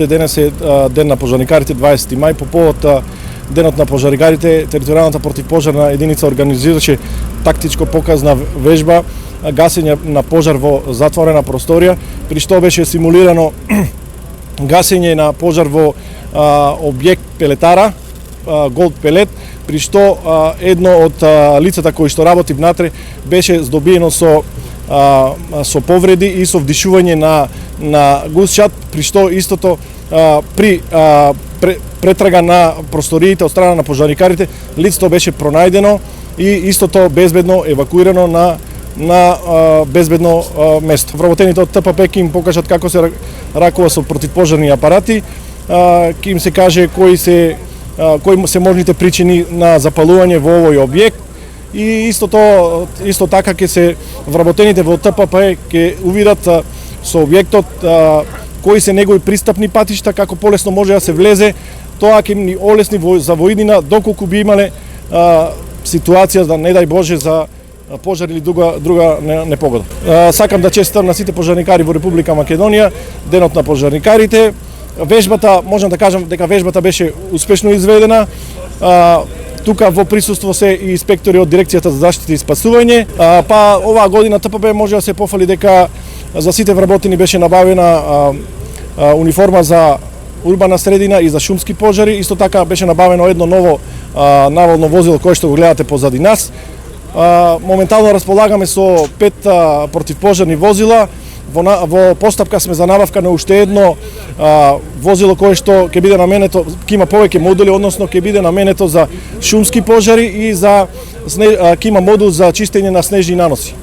Денес е ден на пожарникарите, 20 мај, по повод денот на пожарникарите, територијалната противпожарна единица организираше тактичко показна вежба гасење на пожар во затворена просторија, при што беше симулирано гасење на пожар во објект пелетара, Голд пелет, при што едно од лицата кои што работи внатре беше здобиено со повреди и со вдишување на гусчат, при што истото при претрага на просториите од страна на пожарникарите, лицето беше пронајдено и истото безбедно евакуирано на безбедно место. Вработените од ТПП ќе им покажат како се ракува со противпожарни апарати, ќе им се каже кои се можните причини на запалување во овој објект. И исто така ќе се вработените во ТПП ќе увидат со објектот кои се негови пристапни патишта, како полесно може да се влезе, тоа ќе ни олесни за воиднина доколку би имале ситуација да не дај Боже за пожар или друга непогода. Сакам да честитам на сите пожарникари во Република Македонија, денот на пожарникарите. Вежбата, можам да кажам дека вежбата беше успешно изведена. Тука во присуство се и инспектори од Дирекцијата за заштита и спасување. Па оваа година ТПП може да се пофали дека за сите вработени беше набавена униформа за урбана средина и за шумски пожари. Исто така беше набавено едно ново наводно возило кое што го гледате позади нас. Моментално располагаме со 5 противпожарни возила. Во постапка сме за набавка на уште едно возило кое што ќе биде наменето, ќе има повеќе модули, односно ќе биде наменето за шумски пожари и ќе има модул за чистење на снежни наноси.